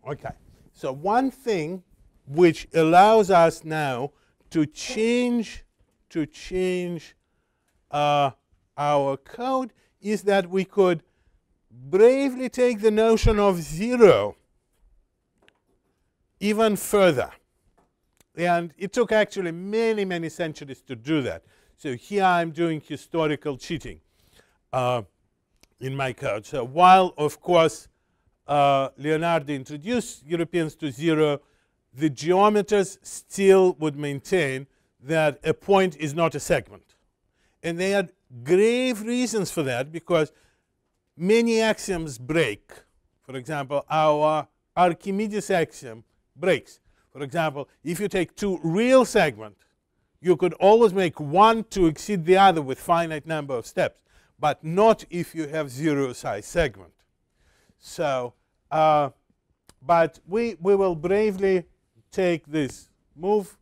Okay. So one thing which allows us now to change our code is that we could bravely take the notion of 0 even further. And it took actually many, many centuries to do that. So here I'm doing historical cheating in my code. So while, of course, Leonardo introduced Europeans to 0, the geometers still would maintain that a point is not a segment. And they had grave reasons for that, because many axioms break. For example, our Archimedes axiom breaks. For example, if you take two real segments, you could always make one to exceed the other with finite number of steps, but not if you have 0 size segment. So, but we will bravely take this move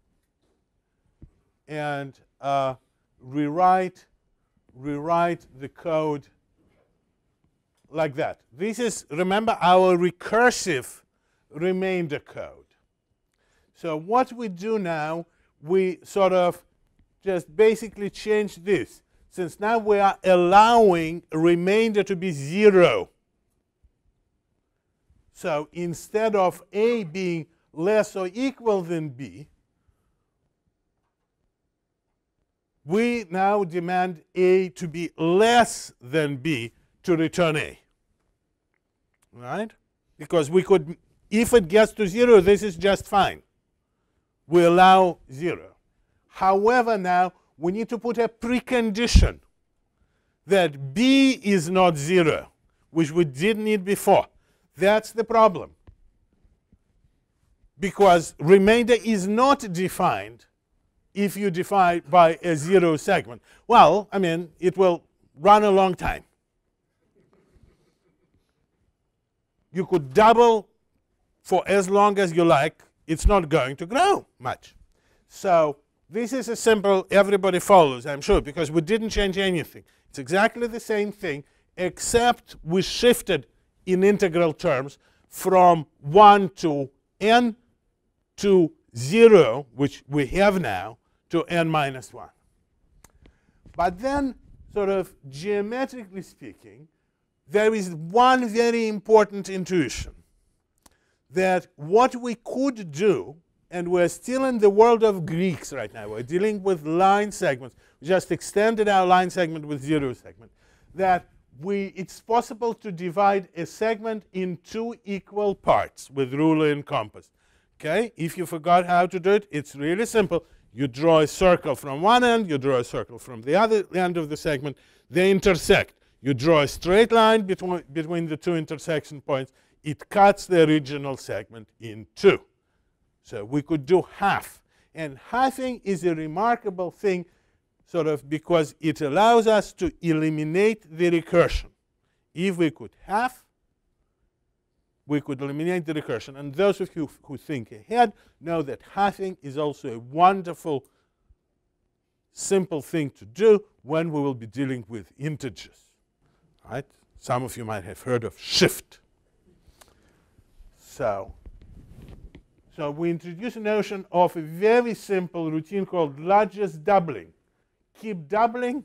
and rewrite the code like that. This is, remember, our recursive remainder code. So what we do now, we sort of just basically change this. Since now we are allowing a remainder to be 0. So instead of A being less or equal than B, we now demand A to be less than B to return A. Right? Because we could, if it gets to 0, this is just fine. We allow 0. However, now we need to put a precondition that B is not 0, which we didn't need before. That's the problem. Because remainder is not defined if you define by a 0 segment. Well, I mean, it will run a long time. You could double for as long as you like. It's not going to grow much. So this is a simple, everybody follows, I'm sure, because we didn't change anything. It's exactly the same thing, except we shifted in integral terms from 1 to n to 0, which we have now, to n minus 1. But then, sort of geometrically speaking, there is one very important intuition, that what we could do, and we're still in the world of Greeks right now, we're dealing with line segments, we just extended our line segment with 0 segment, that it's possible to divide a segment in 2 equal parts with ruler and compass. Okay? If you forgot how to do it, it's really simple. You draw a circle from one end, you draw a circle from the other end of the segment, they intersect. You draw a straight line between the 2 intersection points, it cuts the original segment in 2. So we could do half. And halving is a remarkable thing, sort of because it allows us to eliminate the recursion. If we could halve, we could eliminate the recursion. And those of you who think ahead know that halving is also a wonderful, simple thing to do when we will be dealing with integers. Right? Some of you might have heard of shift. So we introduce a notion of a very simple routine called largest doubling. Keep doubling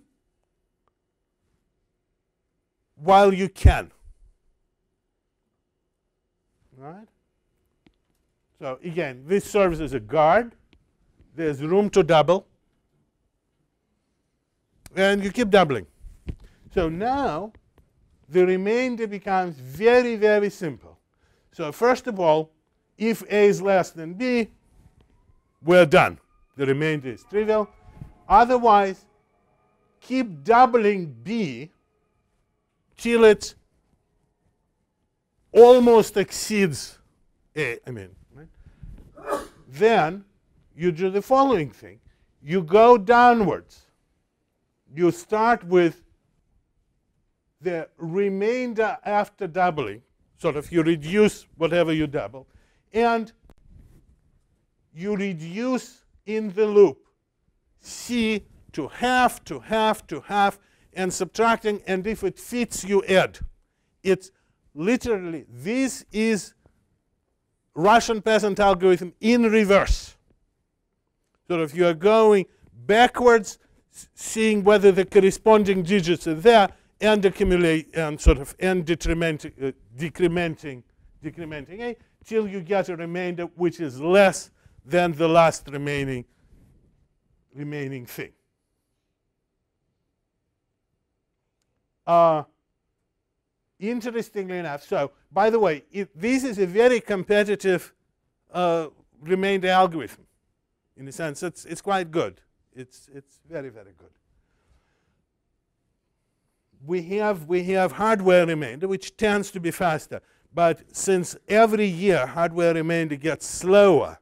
while you can. Right? So again, this serves as a guard. There's room to double. And you keep doubling. So now the remainder becomes very, very simple. So first of all, if A is less than B, we're done. The remainder is trivial. Otherwise, keep doubling B till it almost exceeds A. Right? Then you do the following thing. You go downwards. You start with the remainder after doubling. Sort of you reduce whatever you double. And you reduce in the loop C to half, to half, to half, and subtracting, and if it fits, you add. It's literally, this is Russian peasant algorithm in reverse. Sort of you are going backwards, seeing whether the corresponding digits are there, and accumulate and sort of and decrementing a till you get a remainder which is less than the last remaining thing. Interestingly enough, so by the way, this is a very competitive remainder algorithm. In a sense, it's quite good. It's very, very good. We have hardware remainder, which tends to be faster. But since every year hardware remainder gets slower,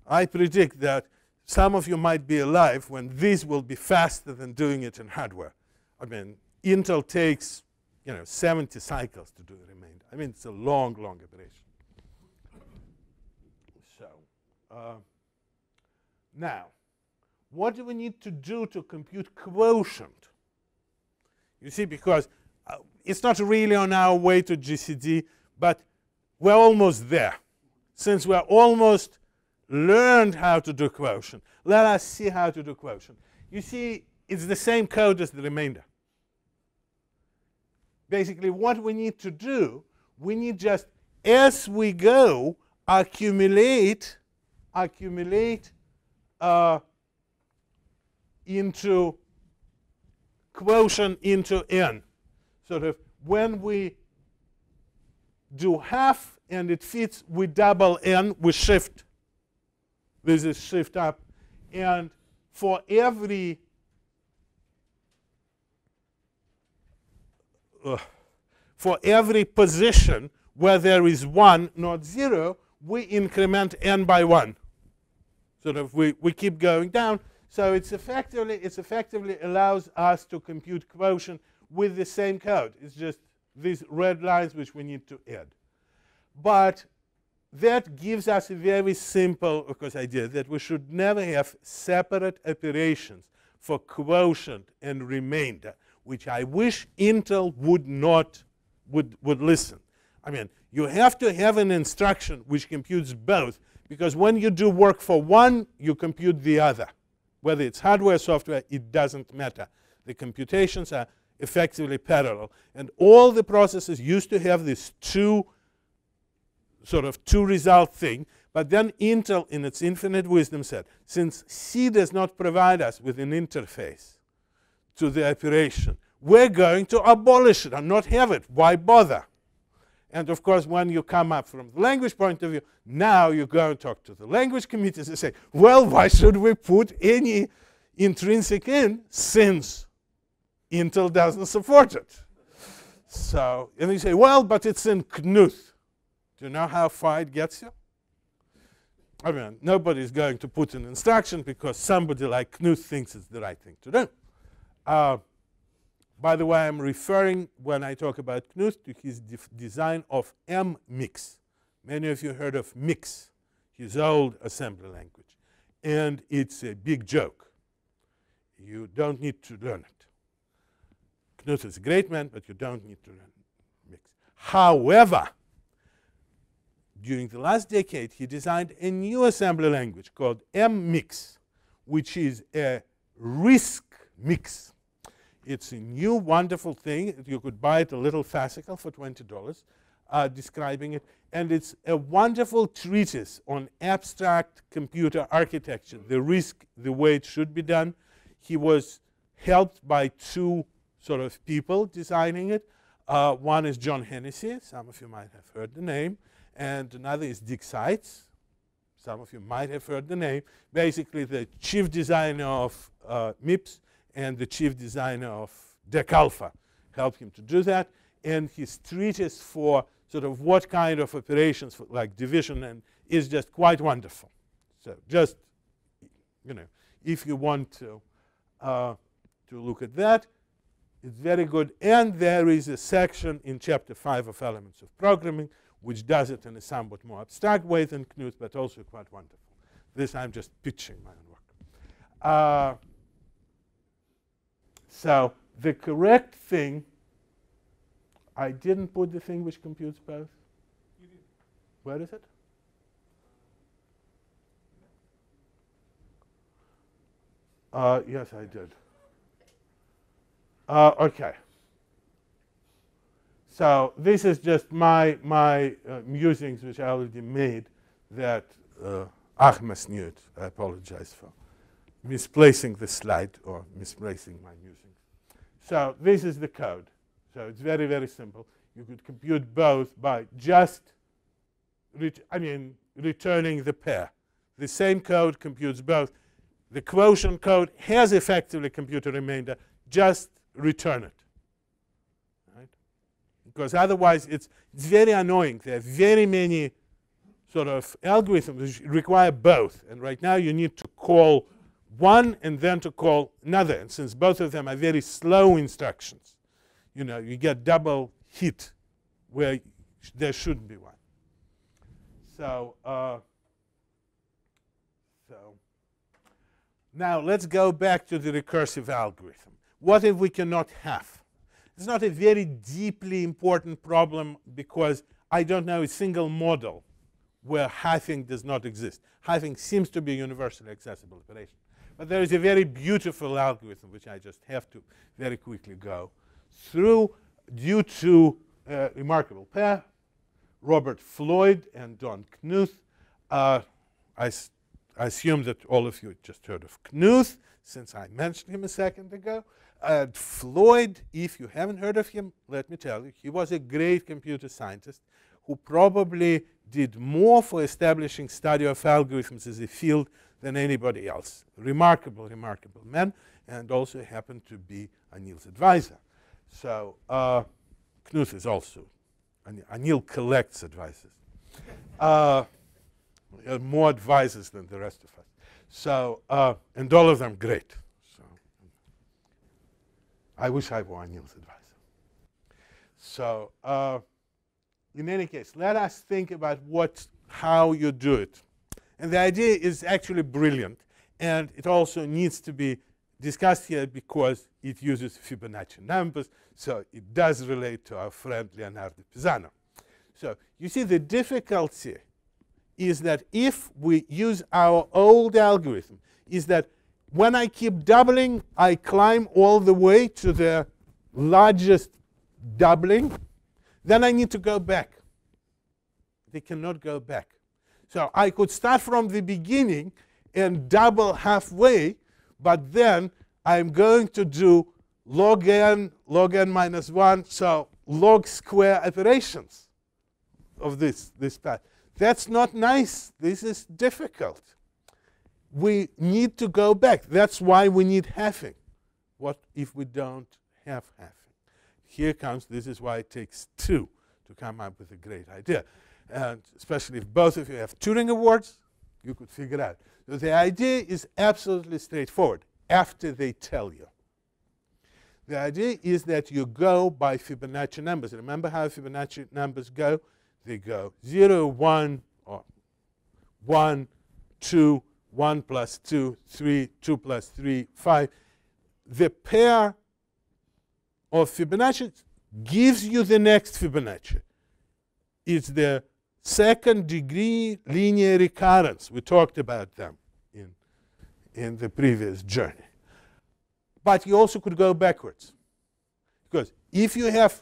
I predict that some of you might be alive when this will be faster than doing it in hardware. I mean, Intel takes 70 cycles to do the remainder. I mean, it's a long, long operation. So now, what do we need to do to compute quotient? You see, because it's not really on our way to GCD, but we're almost there. Since we're almost learned how to do quotient, let us see how to do quotient. You see, it's the same code as the remainder. Basically, what we need to do, we need just, as we go, accumulate into quotient into n. Sort of when we do half and it fits, we double n, we shift. This is shift up. And for every position where there is 1, not 0, we increment n by 1. Sort of we keep going down. So it effectively allows us to compute quotient with the same code. It's just these red lines which we need to add. But that gives us a very simple, of course, idea that we should never have separate operations for quotient and remainder, which I wish Intel would listen. I mean, you have to have an instruction which computes both, because when you do work for one, you compute the other. Whether it's hardware or software, it doesn't matter. The computations are effectively parallel. And all the processes used to have this two result thing. But then Intel, in its infinite wisdom, said, since C does not provide us with an interface to the operation, we're going to abolish it and not have it. Why bother? And of course, when you come up from the language point of view, now you go and talk to the language committees and say, well, why should we put any intrinsic in since Intel doesn't support it? So, and you say, well, but it's in Knuth. Do you know how far it gets you? I mean, nobody's going to put an instruction because somebody like Knuth thinks it's the right thing to do. By the way, I'm referring, when I talk about Knuth, to his design of M-mix. Many of you heard of mix, his old assembly language. And it's a big joke. You don't need to learn it. Knuth is a great man, but you don't need to learn mix. However, during the last decade, he designed a new assembly language called M-mix, which is a RISC mix. It's a new wonderful thing. You could buy it a little fascicle for $20, describing it. And it's a wonderful treatise on abstract computer architecture, the RISC, the way it should be done. He was helped by two sort of people designing it. One is John Hennessy. Some of you might have heard the name. And another is Dick Seitz. Some of you might have heard the name. Basically, the chief designer of MIPS and the chief designer of DEC Alpha helped him to do that. And his treatise for sort of what kind of operations, for like division, and is just quite wonderful. So just, if you want to look at that, it's very good. And there is a section in Chapter 5 of Elements of Programming which does it in a somewhat more abstract way than Knuth, but also quite wonderful. This I'm just pitching my own work. So the correct thing, I didn't put the thing which computes both. You did. Where is it? Yes, I did. Okay. So this is just my musings, which I already made, that Ahmed knew it. I apologize for misplacing the slide or misplacing my musings. So this is the code. So it's very, very simple. You could compute both by just, returning the pair. The same code computes both. The quotient code has effectively computed remainder. Just return it. Right? Because otherwise it's very annoying. There are very many sort of algorithms which require both. And right now you need to call one and then to call another. And since both of them are very slow instructions, you get double hit where there shouldn't be one. So now let's go back to the recursive algorithm. What if we cannot have? It's not a very deeply important problem because I don't know a single model where halving does not exist. Halving seems to be a universally accessible operation. But there is a very beautiful algorithm which I just have to very quickly go through due to a remarkable pair, Robert Floyd and Don Knuth. I assume that all of you just heard of Knuth, since I mentioned him a second ago. Floyd, if you haven't heard of him, let me tell you, he was a great computer scientist who probably did more for establishing study of algorithms as a field than anybody else. Remarkable, remarkable man, and also happened to be Anil's advisor. So Knuth is also, Anil collects advisors. More advisors than the rest of us. So, and all of them great. So, I wish I were Anil's advisor. So, in any case, let us think about how you do it. And the idea is actually brilliant. And it also needs to be discussed here because it uses Fibonacci numbers. So it does relate to our friend Leonardo Pisano. So you see the difficulty is that if we use our old algorithm, is that when I keep doubling, I climb all the way to the largest doubling. Then I need to go back. They cannot go back. So I could start from the beginning and double halfway, but then I'm going to do log n minus 1, so log square operations of this path. That's not nice. This is difficult. We need to go back. That's why we need halving. What if we don't have halving? Here comes, this is why it takes 2 to come up with a great idea. And especially if both of you have Turing Awards, you could figure it out. So the idea is absolutely straightforward after they tell you. The idea is that you go by Fibonacci numbers. Remember how Fibonacci numbers go? They go 0, 1, or 1, 2, 1 plus 2, 3, 2 plus 3, 5. The pair of Fibonacci gives you the next Fibonacci. It's the second degree linear recurrence. We talked about them in the previous journey. But you also could go backwards. Because if you have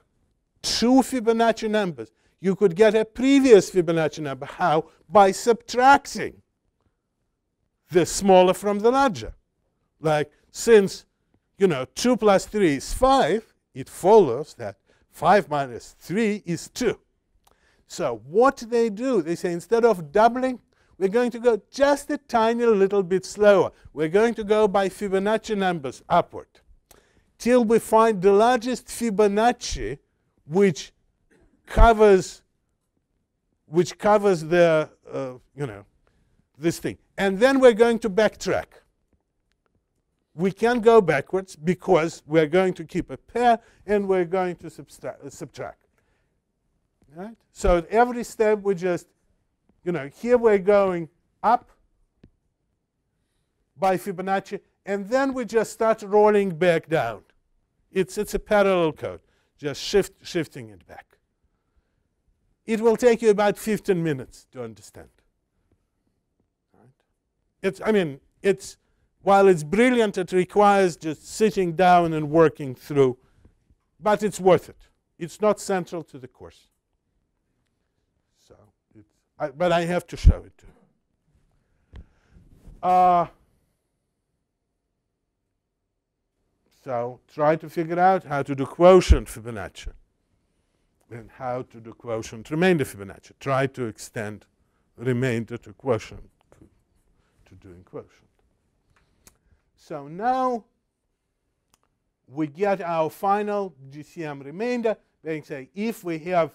2 Fibonacci numbers, you could get a previous Fibonacci number. How? By subtracting the smaller from the larger. Like, since 2 plus 3 is 5, it follows that 5 minus 3 is 2. So what they do, they say instead of doubling, we're going to go just a tiny little bit slower. We're going to go by Fibonacci numbers upward till we find the largest Fibonacci which covers the, this thing. And then we're going to backtrack. We can go backwards because we're going to keep a pair and we're going to subtract. Right? So at every step we just, here we're going up by Fibonacci, and then we just start rolling back down. It's a parallel code, just shifting it back. It will take you about 15 minutes to understand. Right? while it's brilliant, it requires just sitting down and working through, but it's worth it. It's not central to the course. So, but I have to show it to you. So try to figure out how to do quotient Fibonacci and how to do quotient remainder Fibonacci. Try to extend remainder to quotient, to doing quotient. So now we get our final GCM remainder. They say if we have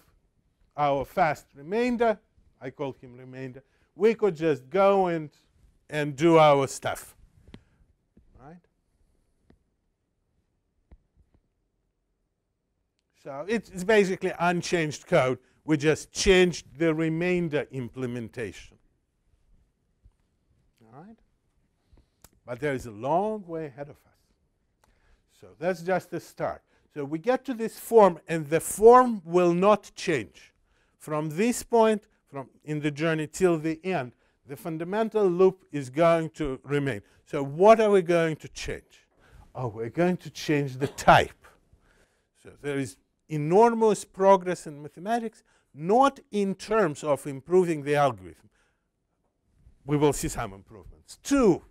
our fast remainder, I call him remainder, we could just go and do our stuff. Right? So it's basically unchanged code. We just changed the remainder implementation. All right? But there is a long way ahead of us. So that's just the start. So we get to this form, and the form will not change. From this point in the journey till the end, the fundamental loop is going to remain. So what are we going to change? Oh, we're going to change the type. So there is enormous progress in mathematics, not in terms of improving the algorithm. We will see some improvements too,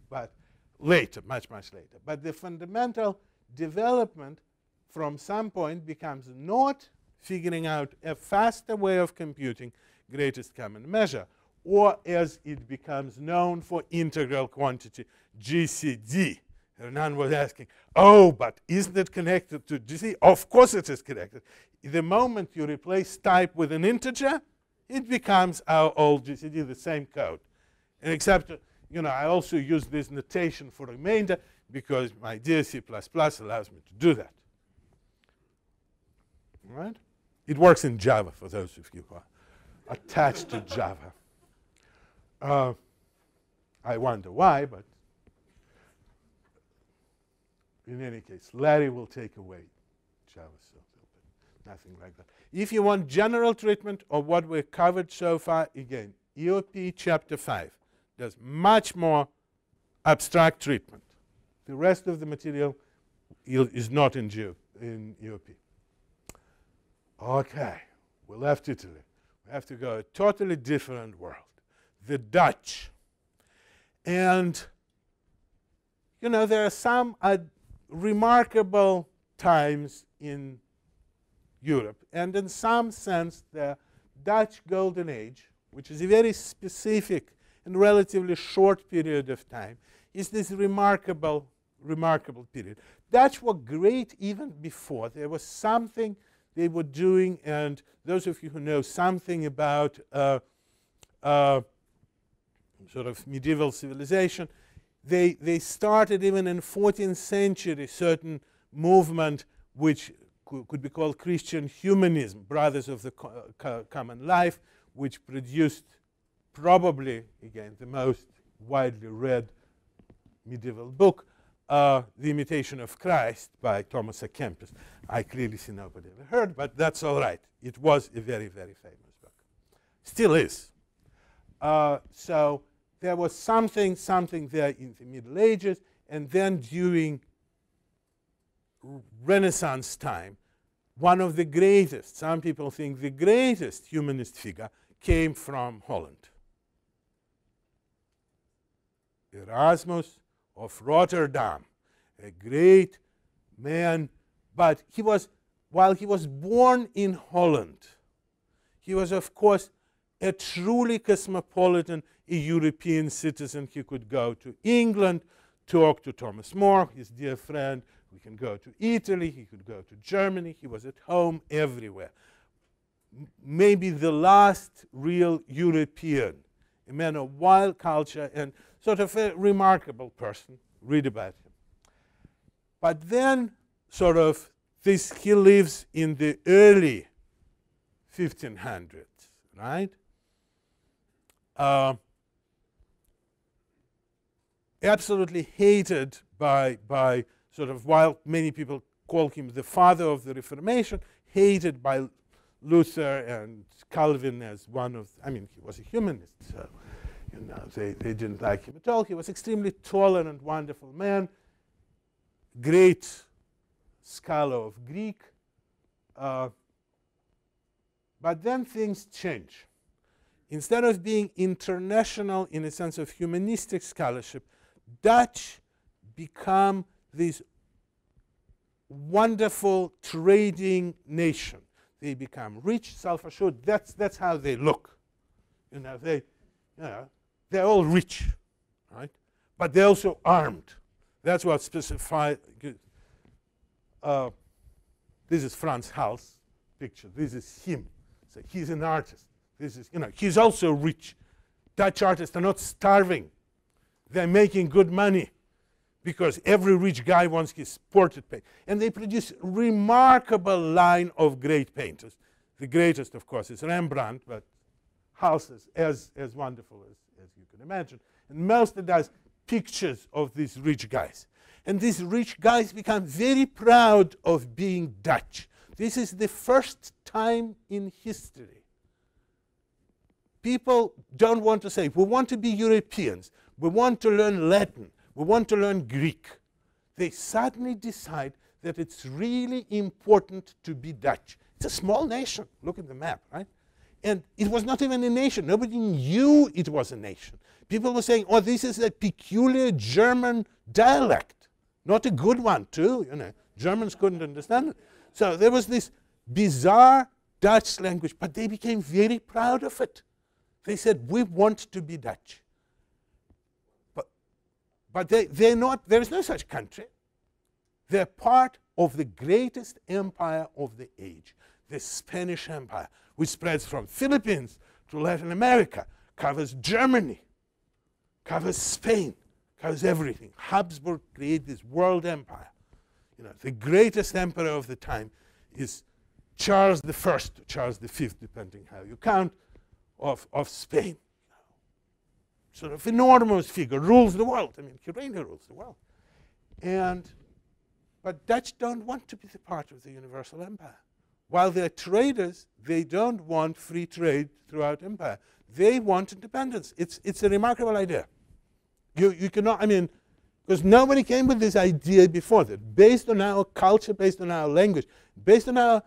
but later, much, much later. But the fundamental development from some point becomes not figuring out a faster way of computing greatest common measure, or as it becomes known for integral quantity, GCD. Hernan was asking, oh, but isn't it connected to GCD? Of course it is connected. The moment you replace type with an integer, it becomes our old GCD, the same code. And except, I also use this notation for remainder because my dear C++ allows me to do that. All right? It works in Java for those of you who are attached to Java. I wonder why, but in any case, Larry will take away Java, so nothing like that. If you want general treatment of what we've covered so far, again, EOP chapter 5 does much more abstract treatment. The rest of the material is not in EOP. Okay, we left Italy. We have to go a totally different world, the Dutch. And, there are some remarkable times in Europe. And in some sense, the Dutch Golden Age, which is a very specific and relatively short period of time, is this remarkable period. Dutch were great even before. There was something they were doing, and those of you who know something about sort of medieval civilization, they started even in 14th century certain movement which could be called Christian humanism, brothers of the common life, which produced probably, again, the most widely read medieval book, The Imitation of Christ by Thomas à Kempis. I clearly see nobody ever heard, but that's all right. It was a very, very famous book. Still is. So there was something there in the Middle Ages, and then during Renaissance time, one of the greatest, some people think the greatest humanist figure came from Holland. Erasmus of Rotterdam, a great man, but while he was born in Holland, he was, of course, a truly cosmopolitan, a European citizen. He could go to England, talk to Thomas More, his dear friend. We can go to Italy. He could go to Germany. He was at home everywhere. Maybe the last real European, a man of wild culture and sort of a remarkable person. Read about him. But then, sort of, he lives in the early 1500s, right? Absolutely hated by sort of, while many people call him the father of the Reformation, hated by Luther and Calvin as one of, he was a humanist, so You know, they didn't like him at all. He was extremely tolerant, wonderful man, great scholar of Greek. But then things change. Instead of being international in a sense of humanistic scholarship, Dutch become this wonderful trading nation. They become rich, self-assured. That's how they look. You know, they're all rich, right? But they're also armed. That's what specifies. This is Franz Hals' picture. This is him. So he's an artist. This is, you know, he's also rich. Dutch artists are not starving. They're making good money because every rich guy wants his portrait painted. And they produce a remarkable line of great painters. The greatest, of course, is Rembrandt, but Hals is as wonderful as you can imagine. And mostly does pictures of these rich guys. And these rich guys become very proud of being Dutch. This is the first time in history people don't want to say, we want to be Europeans, we want to learn Latin, we want to learn Greek. They suddenly decide that it's really important to be Dutch. It's a small nation. Look at the map, right? And it was not even a nation. Nobody knew it was a nation. People were saying, oh, this is a peculiar German dialect. Not a good one, too. You know, Germans couldn't understand it. So there was this bizarre Dutch language, but they became very proud of it. They said, we want to be Dutch. But they're not, there is no such country. They're part of the greatest empire of the age, the Spanish Empire, which spreads from Philippines to Latin America, covers Germany, covers Spain, covers everything. Habsburg created this world empire. You know, the greatest emperor of the time is Charles I, Charles V, depending how you count, of Spain. Sort of enormous figure, rules the world. I mean, he really rules the world. But Dutch don't want to be the part of the universal empire. While they're traders, they don't want free trade throughout empire. They want independence. It's a remarkable idea. You cannot, I mean, because nobody came with this idea before that. Based on our culture, based on our language, based on our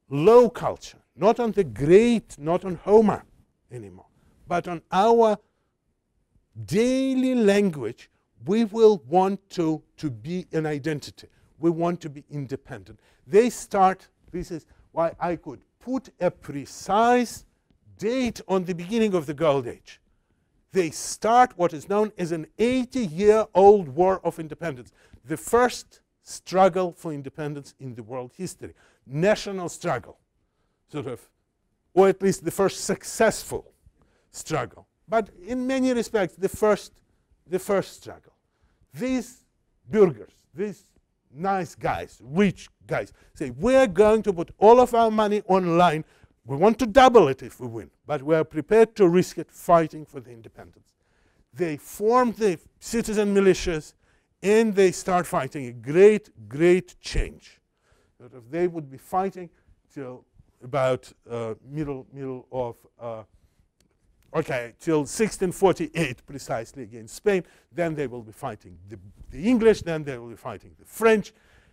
low culture, not on the great, not on Homer anymore, but on our daily language, we will want to be an identity. We want to be independent. They start, this is why I could put a precise date on the beginning of the Gold Age. They start what is known as an 80-year-old war of independence, the first struggle for independence in the world history, national struggle, sort of, or at least the first successful struggle. But in many respects, the first struggle. These burghers, these nice guys, rich guys, say, we're going to put all of our money online. We want to double it if we win, but we're prepared to risk it fighting for the independence. They form the citizen militias, and they start fighting a great, great change. Sort of they would be fighting till about middle of till 1648 precisely against Spain. Then they will be fighting the English, then they will be fighting the French,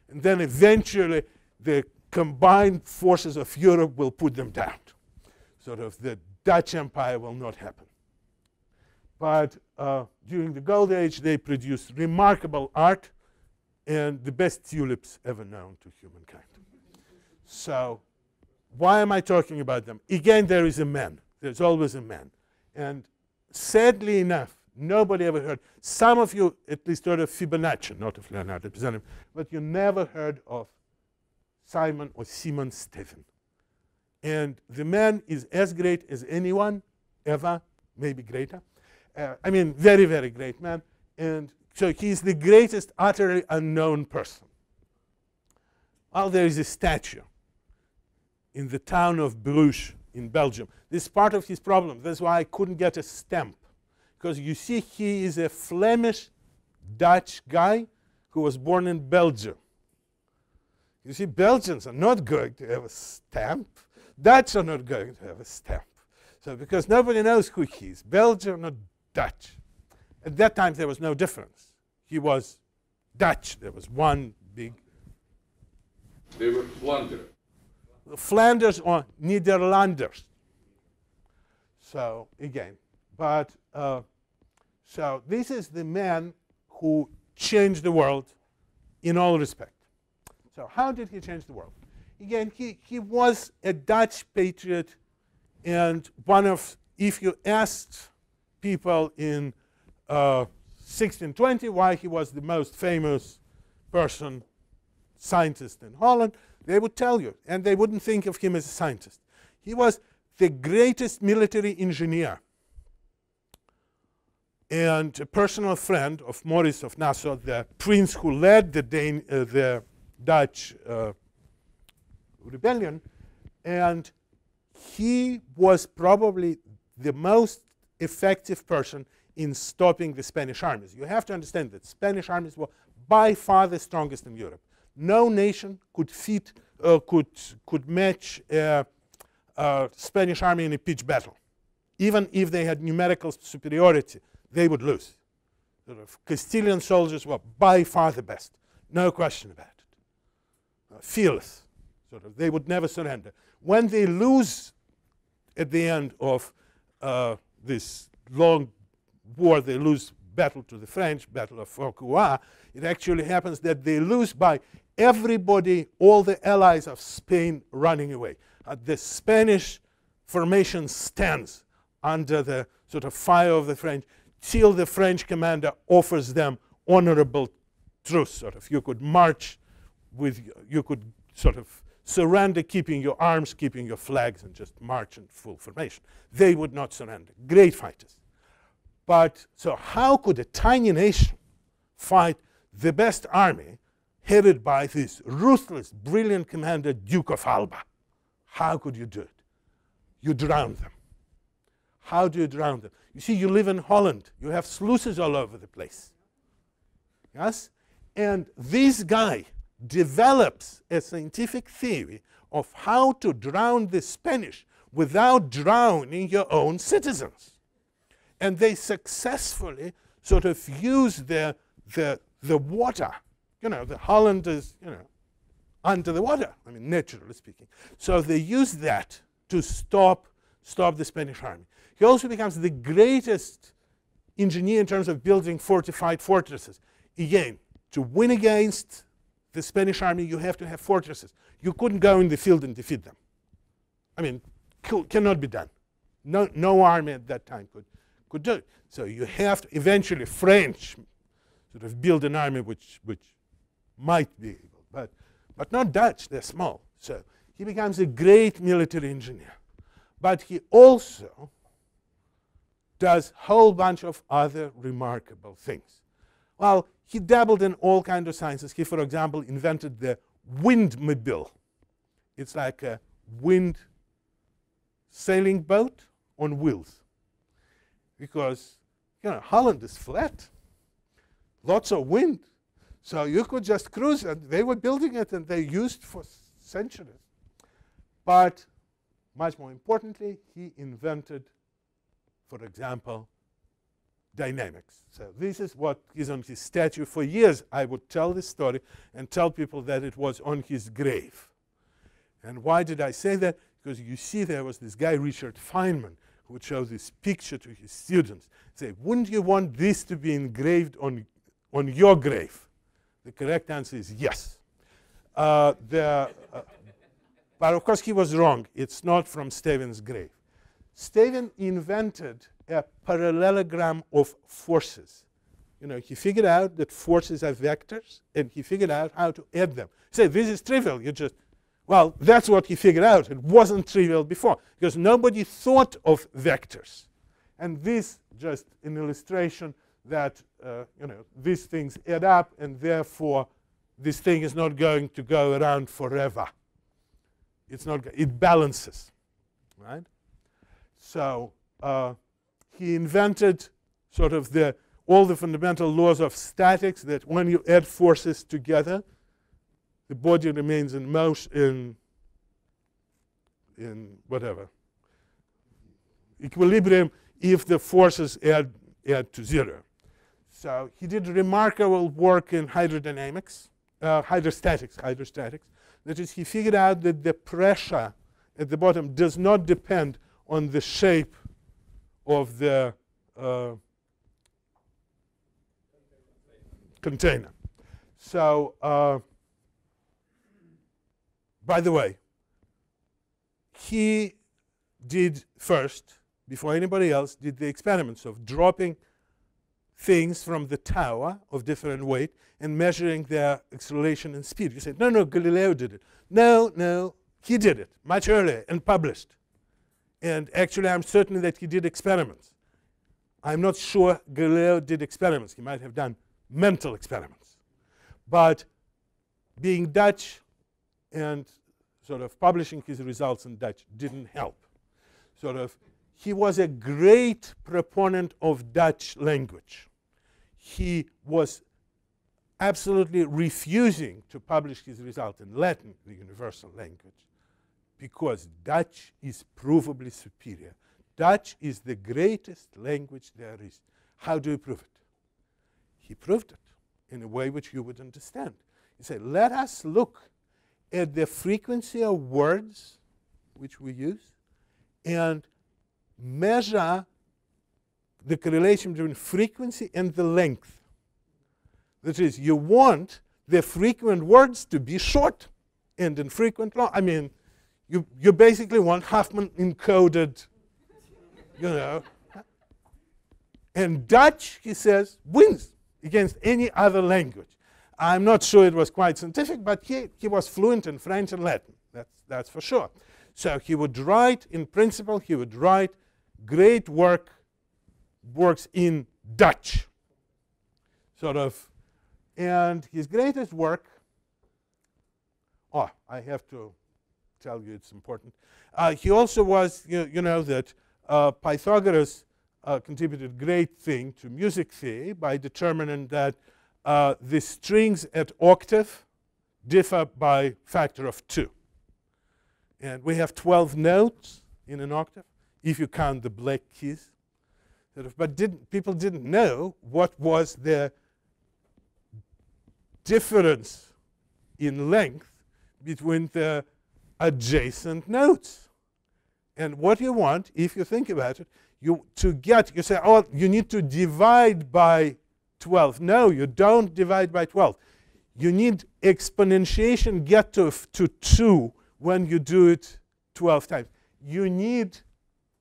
and then eventually the combined forces of Europe will put them down. Sort of the Dutch Empire will not happen. But during the Gold Age, they produced remarkable art and the best tulips ever known to humankind. So why am I talking about them? Again, there is a man. There's always a man. And sadly enough, nobody ever heard. Some of you at least heard of Fibonacci, not of Leonardo da Vinci, but you never heard of Simon or Simon Stevin. And the man is as great as anyone ever, maybe greater. I mean, very, very great man. And so he's the greatest utterly unknown person. Well, there is a statue in the town of Bruges in Belgium. This is part of his problem. That's why I couldn't get a stamp. Because you see, he is a Flemish Dutch guy who was born in Belgium. You see, Belgians are not going to have a stamp. Dutch are not going to have a stamp. So because nobody knows who he is, Belgian or Dutch. At that time, there was no difference. He was Dutch. There was one big. They were Flanders. Flanders or Netherlanders. So again, but so this is the man who changed the world in all respect. So how did he change the world? Again, he was a Dutch patriot, and one of, if you asked people in 1620 why he was the most famous person, scientist in Holland, they would tell you, and they wouldn't think of him as a scientist. He was the greatest military engineer and a personal friend of Maurice of Nassau, the prince who led the Dutch rebellion, and he was probably the most effective person in stopping the Spanish armies. You have to understand that Spanish armies were by far the strongest in Europe. No nation could match a Spanish army in a pitched battle. Even if they had numerical superiority, they would lose. Sort of Castilian soldiers were by far the best, no question about it. Fearless, sort of. They would never surrender. When they lose at the end of this long war, they lose battle to the French, Battle of Fourquois, it actually happens that they lose by everybody, all the allies of Spain running away. The Spanish formation stands under the sort of fire of the French till the French commander offers them honorable truce. Sort of, you could march with, you could sort of surrender, keeping your arms, keeping your flags, and just march in full formation. They would not surrender. Great fighters. But so how could a tiny nation fight the best army headed by this ruthless, brilliant commander, Duke of Alba? How could you do it? You drown them. How do you drown them? You see, you live in Holland. You have sluices all over the place. Yes? And this guy develops a scientific theory of how to drown the Spanish without drowning your own citizens. And they successfully sort of use the water. You know, the Holland is, you know, under the water, I mean, naturally speaking. So they use that to stop the Spanish army. He also becomes the greatest engineer in terms of building fortified fortresses. Again, to win against the Spanish army, you have to have fortresses. You couldn't go in the field and defeat them. I mean, cannot be done. No army at that time could do it. So you have to, eventually French sort of build an army which might be able, but not Dutch, they're small. So he becomes a great military engineer. But he also does a whole bunch of other remarkable things. Well, he dabbled in all kinds of sciences. He, for example, invented the windmobile. It's like a wind sailing boat on wheels. Because, you know, Holland is flat. Lots of wind. So you could just cruise, and they were building it, and they used for centuries. But much more importantly, he invented, for example, dynamics. So this is what is on his statue. For years, I would tell this story and tell people that it was on his grave. And why did I say that? Because you see there was this guy, Richard Feynman, who would show this picture to his students. Say, wouldn't you want this to be engraved on your grave? The correct answer is yes. But of course, he was wrong. It's not from Steven's grave. Steven invented a parallelogram of forces. You know, he figured out that forces are vectors, and he figured out how to add them. Say, this is trivial. You just, well, that's what he figured out. It wasn't trivial before, because nobody thought of vectors. And this just an illustration that, you know, these things add up, and therefore, this thing is not going to go around forever. It's not, it balances, right? So he invented sort of all the fundamental laws of statics, that when you add forces together, the body remains in motion, in whatever, equilibrium if the forces add to 0. So he did remarkable work in hydrodynamics, hydrostatics. That is, he figured out that the pressure at the bottom does not depend on the shape of the container. So, by the way, he did first, before anybody else, did the experiments of dropping things from the tower of different weight and measuring their acceleration and speed. You said, no, no, Galileo did it. No, no, he did it much earlier and published. And actually, I'm certain that he did experiments. I'm not sure Galileo did experiments. He might have done mental experiments. But being Dutch and sort of publishing his results in Dutch didn't help. Sort of, he was a great proponent of Dutch language. He was absolutely refusing to publish his result in Latin, the universal language, because Dutch is provably superior. Dutch is the greatest language there is. How do you prove it? He proved it in a way which you would understand. He said, let us look at the frequency of words which we use and measure the correlation between frequency and the length. That is, you want the frequent words to be short and infrequent long. I mean, you basically want Huffman encoded, you know. And Dutch, he says, wins against any other language. I'm not sure it was quite scientific, but he was fluent in French and Latin. That's for sure. So he would write, in principle, he would write great works in Dutch. Sort of. And his greatest work, I have to tell you it's important. He also was, you know that Pythagoras contributed great thing to music theory by determining that the strings at octave differ by factor of 2. And we have 12 notes in an octave, if you count the black keys. Sort of, but people didn't know what was the difference in length between the adjacent notes. And what you want, if you think about it, you say, oh, you need to divide by 12. No, you don't divide by 12. You need exponentiation get to 2 when you do it 12 times. You need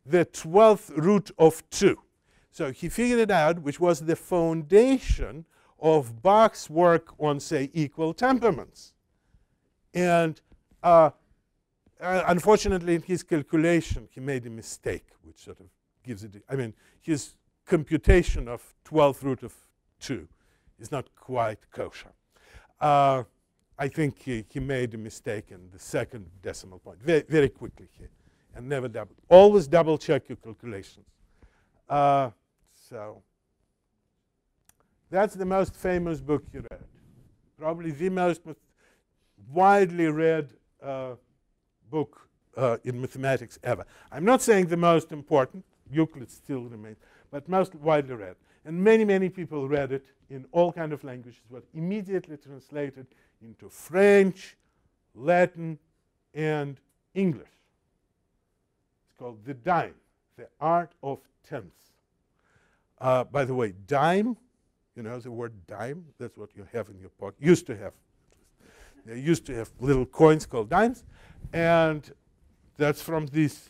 the 12th root of 2. So he figured it out, which was the foundation of Bach's work on, say, equal temperaments. And unfortunately, in his calculation, he made a mistake, which sort of gives it, I mean, his computation of 12th root of 2 is not quite kosher. I think he made a mistake in the second decimal point, very, very quickly here, and never double. Always double check your calculations. So that's the most famous book you read. Probably the most widely read book in mathematics ever. I'm not saying the most important. Euclid still remains, but most widely read. And many, many people read it in all kinds of languages, was immediately translated into French, Latin, and English. It's called The Dime, The Art of Tenths. By the way, dime, you know the word dime? That's what you have in your pocket. Used to have. They used to have little coins called dimes. And that's from this.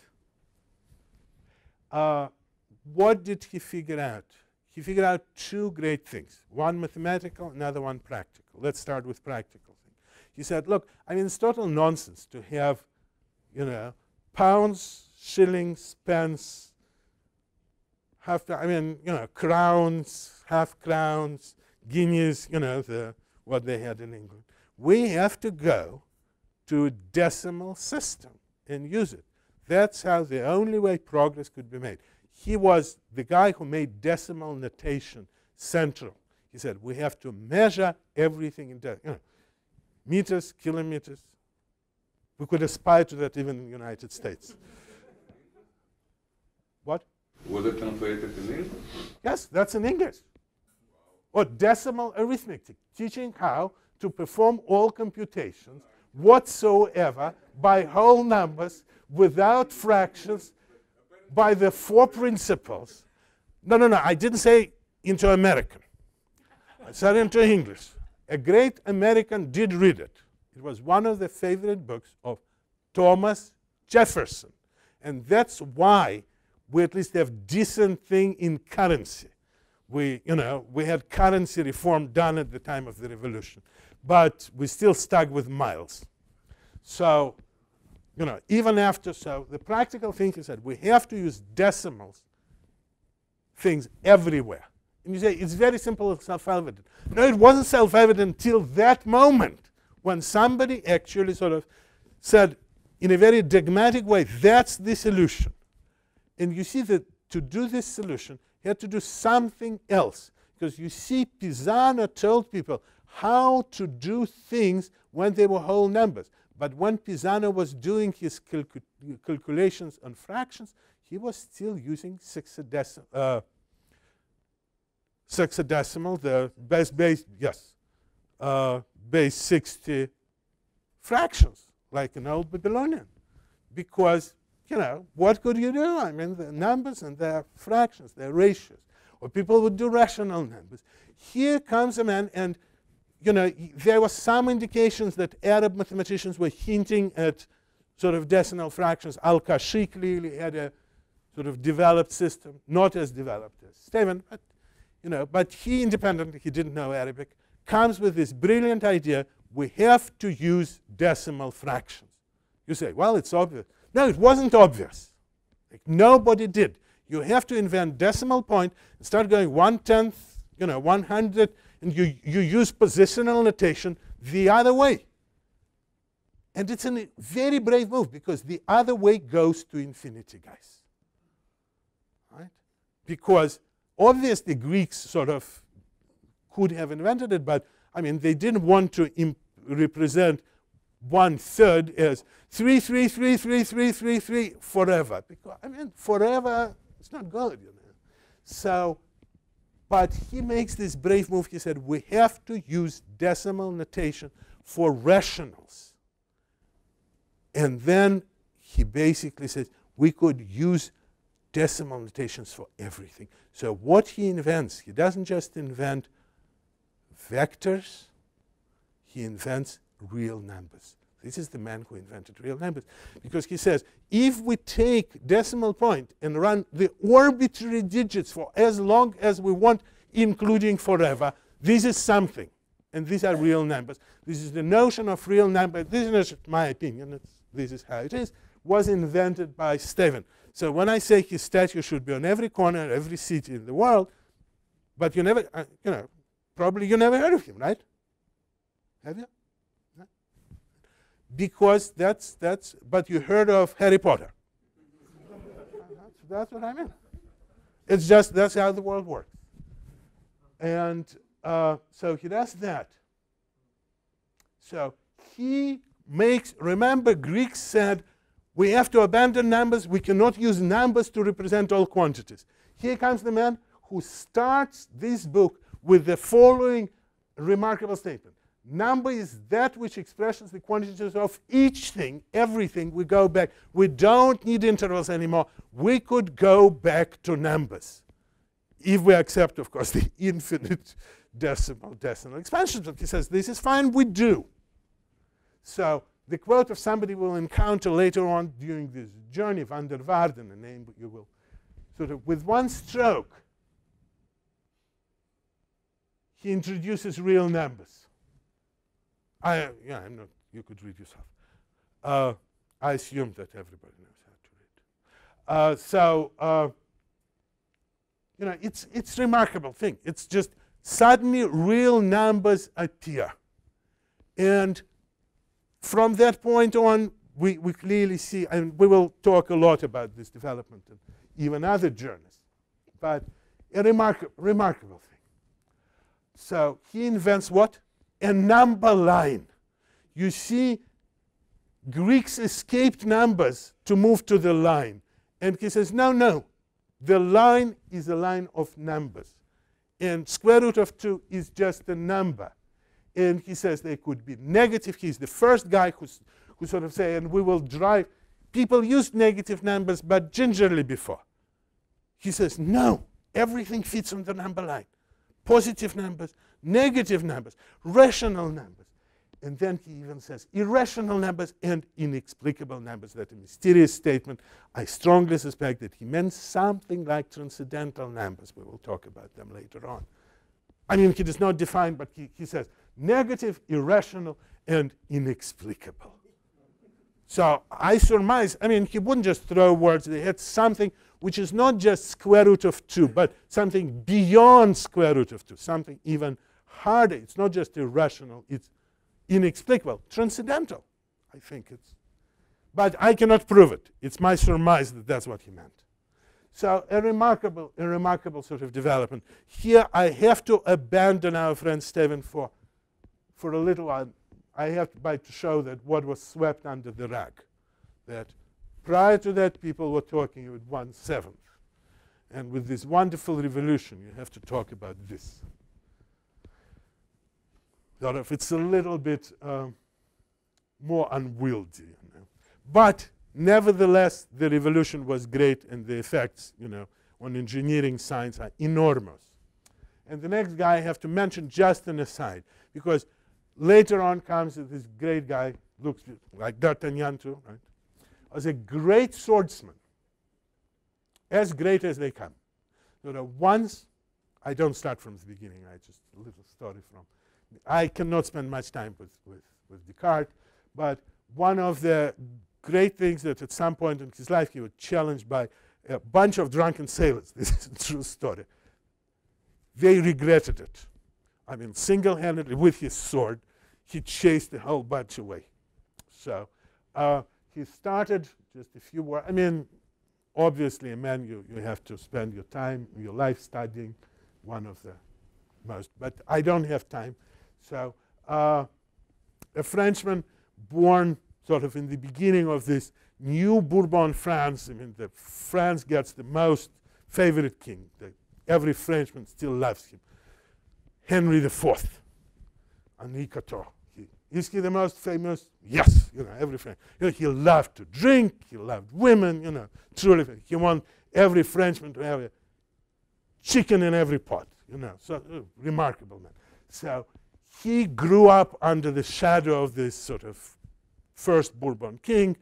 What did he figure out? He figured out two great things. One mathematical, another one practical. Let's start with practical thing. He said, look, I mean, it's total nonsense to have, you know, pounds, shillings, pence, crowns, half crowns, guineas, you know, what they had in England. We have to go to a decimal system and use it. That's how the only way progress could be made. He was the guy who made decimal notation central. He said, we have to measure everything in meters, kilometers. We could aspire to that even in the United States. What? Was it translated in English? Yes, that's in English. Or decimal arithmetic, teaching how to perform all computations whatsoever by whole numbers without fractions by the four principles. No, I didn't say into American. I said into English. A great American did read it. It was one of the favorite books of Thomas Jefferson. And that's why we at least have decent thing in currency. We had currency reform done at the time of the revolution, but we still stuck with miles. So, even after, so the practical thing is that we have to use decimals things everywhere. And you say, it's very simple and self-evident. No, it wasn't self-evident until that moment when somebody actually sort of said, in a very dogmatic way, that's the solution. And you see that to do this solution, he had to do something else. Because you see, Pisano told people how to do things when they were whole numbers. But when Pisano was doing his calculations on fractions, he was still using sexadecimal, the base 60 fractions, like an old Babylonian. Because, what could you do? I mean, the numbers and their fractions, their ratios. Or people would do rational numbers. Here comes a man, and there were some indications that Arab mathematicians were hinting at sort of decimal fractions. Al-Kashi clearly had a sort of developed system, not as developed as Semen, but he independently, he didn't know Arabic, comes with this brilliant idea, we have to use decimal fractions. You say, well, it's obvious. No, it wasn't obvious. Like, nobody did. You have to invent decimal point and start going 1/10, 100, and you use positional notation the other way. And it's a very brave move, because the other way goes to infinity, guys. Right? Because obviously Greeks sort of could have invented it, but I mean, they didn't want to represent 1/3 as 3, 3, 3, 3, 3, 3, 3 forever. Because, I mean, forever, it's not good, So, but he makes this brave move. He said, we have to use decimal notation for rationals. And then he basically says, we could use decimal notations for everything. So what he invents, he doesn't just invent vectors, he invents real numbers. This is the man who invented real numbers. Because he says, if we take decimal point and run the arbitrary digits for as long as we want, including forever, this is something. And these are real numbers. This is the notion of real number. This is not my opinion. This is how it is. Was invented by Semen. So when I say his statue should be on every corner, every city in the world, but you never, probably you never heard of him, right? Have you? No? Because but you heard of Harry Potter. That's what I mean. It's just, that's how the world works. And so he does that. So he makes, remember, Greeks said, we have to abandon numbers. We cannot use numbers to represent all quantities. Here comes the man who starts this book with the following remarkable statement. Number is that which expresses the quantities of each thing, everything. We go back. We don't need intervals anymore. We could go back to numbers, if we accept, of course, the infinite decimal expansions. But he says, this is fine, we do. So the quote of somebody we'll encounter later on during this journey, van der Waarden, a name you will sort of, with one stroke, he introduces real numbers. I'm not, you could read yourself. I assume that everybody knows how to read. It's a remarkable thing. It's just suddenly real numbers appear. And from that point on, we clearly see, and we will talk a lot about this development and even other journeys, but a remarkable thing. So he invents what? A number line. You see, Greeks escaped numbers to move to the line. And he says, no, The line is a line of numbers. And square root of 2 is just a number. And he says they could be negative. He's the first guy who sort of say, and we will drive. People used negative numbers, but gingerly before. He says, no, everything fits on the number line. Positive numbers, negative numbers, rational numbers. And then he even says irrational numbers and inexplicable numbers. That's a mysterious statement. I strongly suspect that he meant something like transcendental numbers. We will talk about them later on. I mean, he does not define, but he says negative, irrational, and inexplicable. So I surmise, I mean, he wouldn't just throw words. They had something which is not just square root of 2, but something beyond square root of 2, something even harder. It's not just irrational. It's inexplicable, transcendental, I think it's. But I cannot prove it. It's my surmise that that's what he meant. So a remarkable sort of development. Here I have to abandon our friend Steven for a little while. I have to show that what was swept under the rug. That prior to that, people were talking with 1/7. And with this wonderful revolution, you have to talk about this. Sort of, it's a little bit more unwieldy, you know. But nevertheless, the revolution was great, and the effects, you know, on engineering science are enormous. And the next guy I have to mention just an aside, because later on comes this great guy, looks like D'Artagnan too, right? Was a great swordsman, as great as they come. So that once, I don't start from the beginning, I just a little story from. I cannot spend much time with Descartes, but one of the great things that at some point in his life he was challenged by a bunch of drunken sailors. This is a true story. They regretted it. I mean, single-handedly with his sword, he chased the whole bunch away. So he started just a few words. I mean, obviously, a man, you have to spend your time, your life studying, one of the most. But I don't have time. So a Frenchman born sort of in the beginning of this new Bourbon France. I mean, France gets the most favorite king. Every Frenchman still loves him. Henry IV, Henri XIV. Is he the most famous? Yes. You know, every French. You know, he loved to drink. He loved women. You know, truly, he wanted every Frenchman to have a chicken in every pot. You know, so remarkable man. So he grew up under the shadow of this sort of first Bourbon king,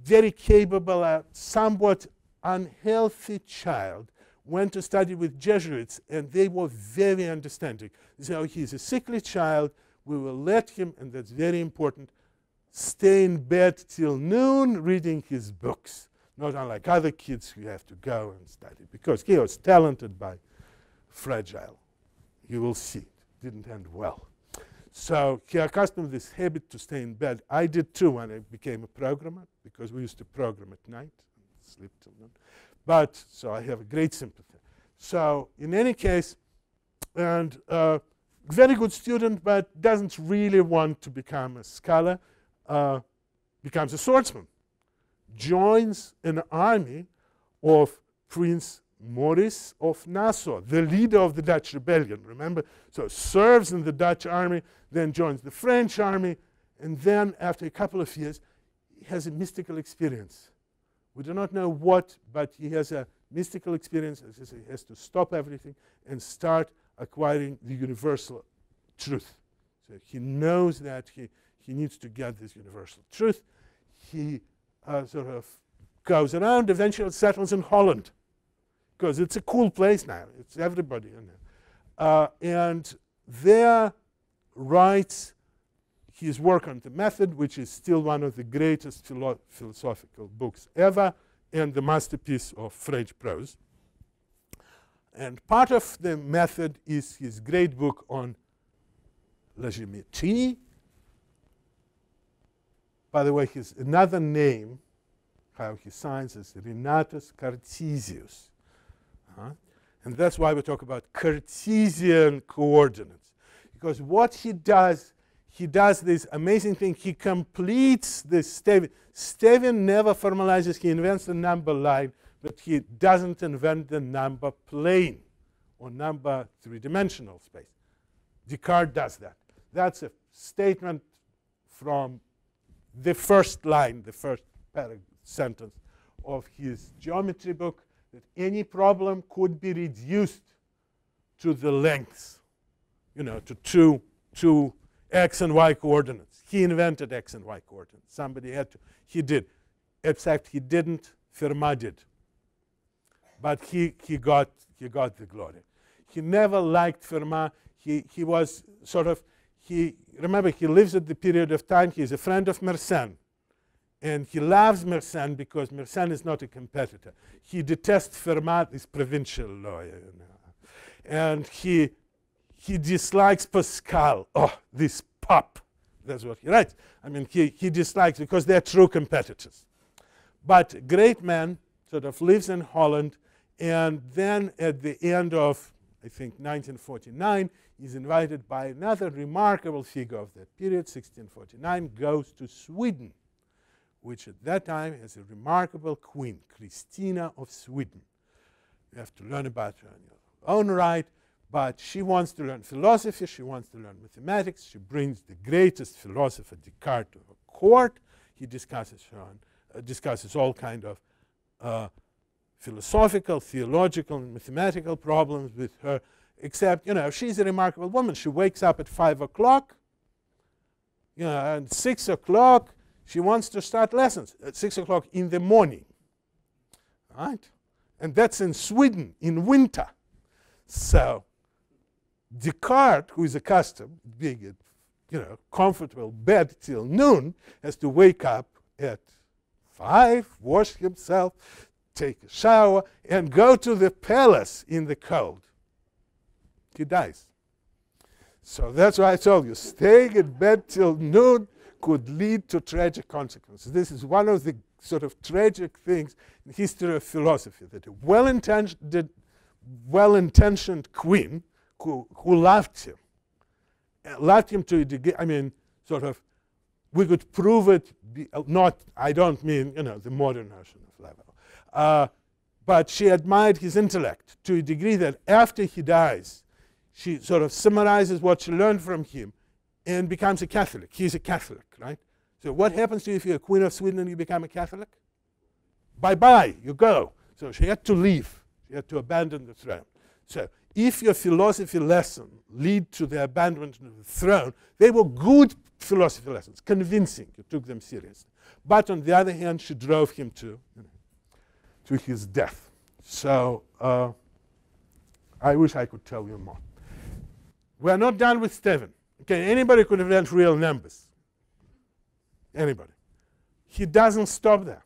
very capable, somewhat unhealthy child, went to study with Jesuits, and they were very understanding. So he's a sickly child. We will let him, and that's very important, stay in bed till noon reading his books, not unlike other kids who have to go and study, because he was talented by fragile. You will see. Didn't end well. So he accustomed this habit to stay in bed. I did too when I became a programmer, because we used to program at night and sleep till noon. But so I have a great sympathy. So in any case, and very good student, but doesn't really want to become a scholar, becomes a swordsman, joins an army of Prince Maurice of Nassau, the leader of the Dutch rebellion, remember? So serves in the Dutch army, then joins the French army, and then after a couple of years, he has a mystical experience. We do not know what, but he has a mystical experience. As I say, he has to stop everything and start acquiring the universal truth. So he knows that he needs to get this universal truth. He sort of goes around, eventually settles in Holland, because it's a cool place now. It's everybody in there. And there writes his work on the method, which is still one of the greatest philosophical books ever, and the masterpiece of French prose. And part of the method is his great book on la géométrie. By the way, his another name, how he signs, is Renatus Cartesius. And that's why we talk about Cartesian coordinates. Because what he does this amazing thing. He completes this Steven. Steven never formalizes. He invents the number line, but he doesn't invent the number plane or number three-dimensional space. Descartes does that. That's a statement from the first line, the first sentence of his geometry book, that any problem could be reduced to the lengths, to two x and y coordinates. He invented x and y coordinates. Somebody had to. He did. Except he didn't. Fermat did. But he got the glory. He never liked Fermat. He was sort of, remember, he lives at the period of time. He's a friend of Mersenne. And he loves Mersenne because Mersenne is not a competitor. He detests Fermat, this provincial lawyer. And he dislikes Pascal. Oh, this pup. That's what he writes. I mean, he dislikes because they're true competitors. But great man sort of lives in Holland. And then at the end of, I think, 1949, he's invited by another remarkable figure of that period, 1649, goes to Sweden, which at that time has a remarkable queen, Christina of Sweden. You have to learn about her in your own right, but she wants to learn philosophy, she wants to learn mathematics, she brings the greatest philosopher, Descartes, to her court. He discusses all kind of philosophical, theological, and mathematical problems with her, except, she's a remarkable woman. She wakes up at 5 o'clock, and 6 o'clock, she wants to start lessons at 6 o'clock in the morning, right? And that's in Sweden, in winter. So Descartes, who is accustomed to being at, comfortable bed till noon, has to wake up at 5, wash himself, take a shower, and go to the palace in the cold. He dies. So that's why I told you, staying in bed till noon could lead to tragic consequences. This is one of the sort of tragic things in the history of philosophy, that a well-intentioned queen who loved him to a degree, I mean, sort of, we could prove it, I don't mean, the modern notion of level. But she admired his intellect to a degree that after he dies, she sort of summarizes what she learned from him and becomes a Catholic. He's a Catholic, right? So what happens to you if you're a queen of Sweden and you become a Catholic? Bye-bye, you go. So she had to leave. She had to abandon the throne. So if your philosophy lesson lead to the abandonment of the throne, they were good philosophy lessons, convincing. You took them seriously. But on the other hand, she drove him to his death. So I wish I could tell you more. We're not done with Semen. Okay, anybody could invent real numbers. Anybody. He doesn't stop there.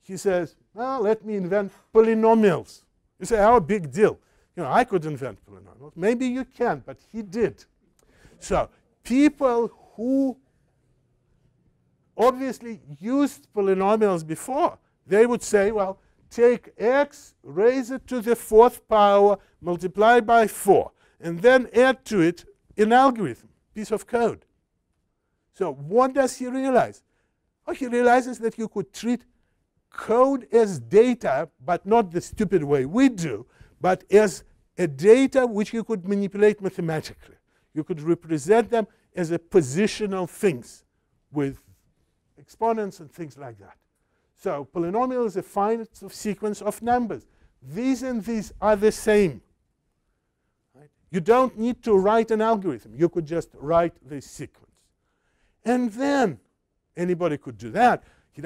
He says, well, let me invent polynomials. You say, how big deal? I could invent polynomials. Maybe you can, but he did. So people who obviously used polynomials before, they would say, well, take x, raise it to the 4th power, multiply by 4, and then add to it an algorithm, piece of code. So what does he realize? Oh, he realizes that you could treat code as data, but not the stupid way we do, but as a data which you could manipulate mathematically. You could represent them as a positional things with exponents and things like that. So polynomial is a finite sequence of numbers. These and these are the same. Right? You don't need to write an algorithm. You could just write the sequence. And then anybody could do that. He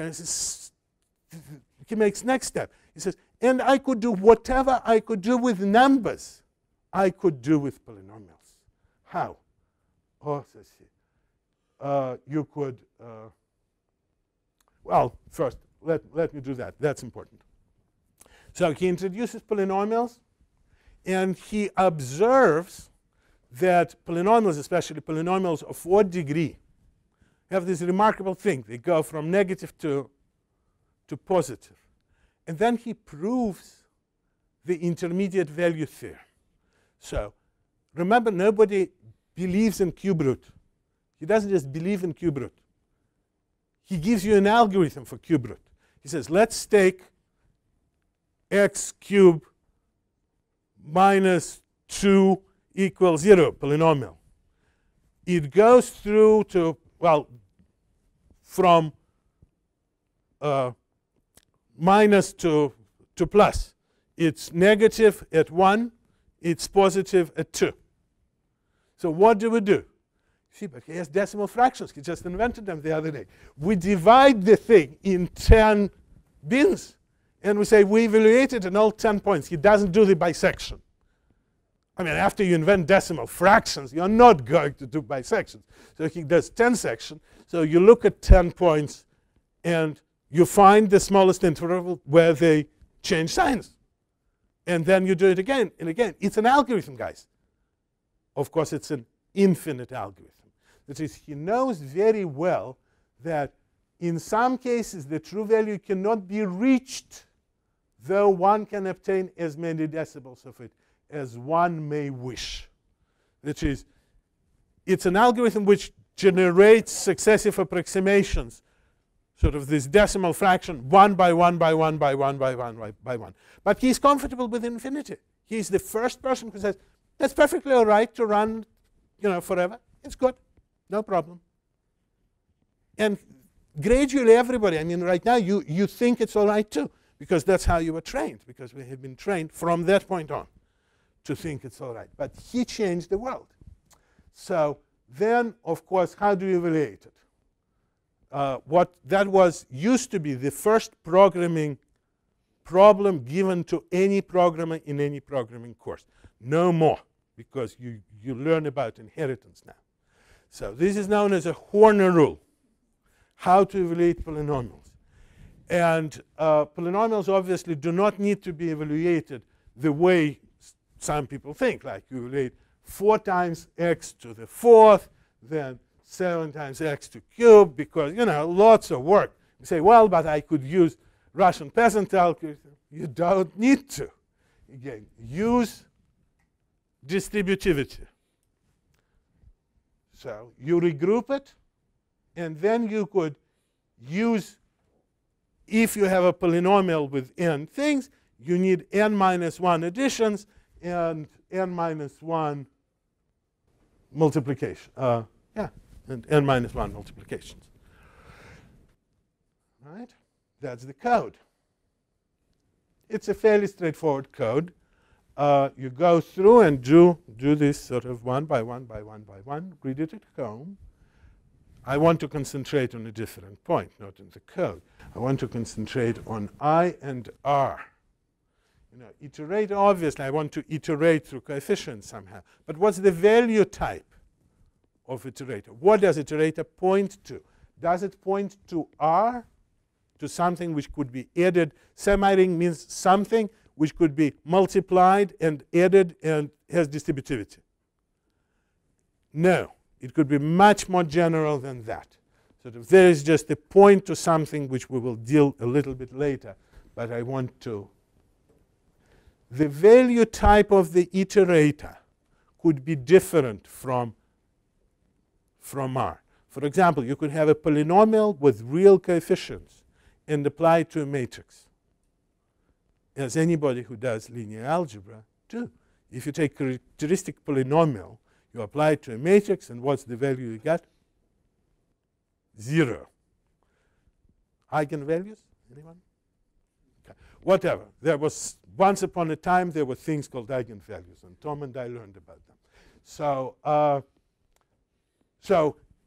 makes next step. He says, and I could do whatever I could do with numbers, I could do with polynomials. How? Oh, says he. You could, well, first, let me do that. That's important. So he introduces polynomials, and he observes that polynomials, especially polynomials of odd degree, have this remarkable thing. They go from negative to positive. And then he proves the intermediate value theorem. So remember, nobody believes in cube root. He doesn't just believe in cube root. He gives you an algorithm for cube root. He says, let's take x cubed minus 2 equals 0 polynomial. It goes through to, well, from minus to plus. It's negative at 1. It's positive at 2. So what do? See, but he has decimal fractions. He just invented them the other day. We divide the thing in 10 bins, and we say we evaluate it in all 10 points. He doesn't do the bisection. I mean, after you invent decimal fractions, you're not going to do bisections. So he does 10 sections. So you look at 10 points, and you find the smallest interval where they change signs. And then you do it again and again. It's an algorithm, guys. Of course, it's an infinite algorithm. That is, he knows very well that in some cases the true value cannot be reached, though one can obtain as many decimals of it as one may wish. That is, it's an algorithm which generates successive approximations, sort of this decimal fraction, 1 by 1 by 1 by 1 by 1 by 1. But he's comfortable with infinity. He's the first person who says, that's perfectly all right to run, forever. It's good. No problem. And gradually everybody, I mean, right now you think it's all right too, because that's how you were trained, because we have been trained from that point on to think it's all right. But he changed the world. So then, of course, how do you evaluate it? What that used to be the first programming problem given to any programmer in any programming course. No more, because you learn about inheritance now. So this is known as a Horner rule, how to evaluate polynomials. And polynomials obviously do not need to be evaluated the way some people think, like you evaluate 4 times x to the 4th, then 7 times x to cube, because, lots of work. You say, well, but I could use Russian peasant calculator. You don't need to. Again, use distributivity. So you regroup it, and then you could use, if you have a polynomial with n things, you need n minus 1 additions and n minus 1 multiplication. And n minus 1 multiplications. Right? That's the code. It's a fairly straightforward code. You go through and do this sort of 1 by 1 by 1 by 1. Read it at home. I want to concentrate on a different point, not in the code. I want to concentrate on I and R. Iterate, obviously, I want to iterate through coefficients somehow. But what's the value type of iterator? What does iterator point to? Does it point to R, to something which could be added? Semi-ring means something which could be multiplied and added and has distributivity. No, it could be much more general than that. Sort of, there is just a point to something which we will deal a little bit later, but I want to. The value type of the iterator could be different from R. For example, you could have a polynomial with real coefficients and apply it to a matrix, as anybody who does linear algebra do. If you take characteristic polynomial, you apply it to a matrix, and what's the value you get? 0. Eigenvalues? Anyone? Okay. Whatever. There was, once upon a time, there were things called eigenvalues, and Tom and I learned about them. So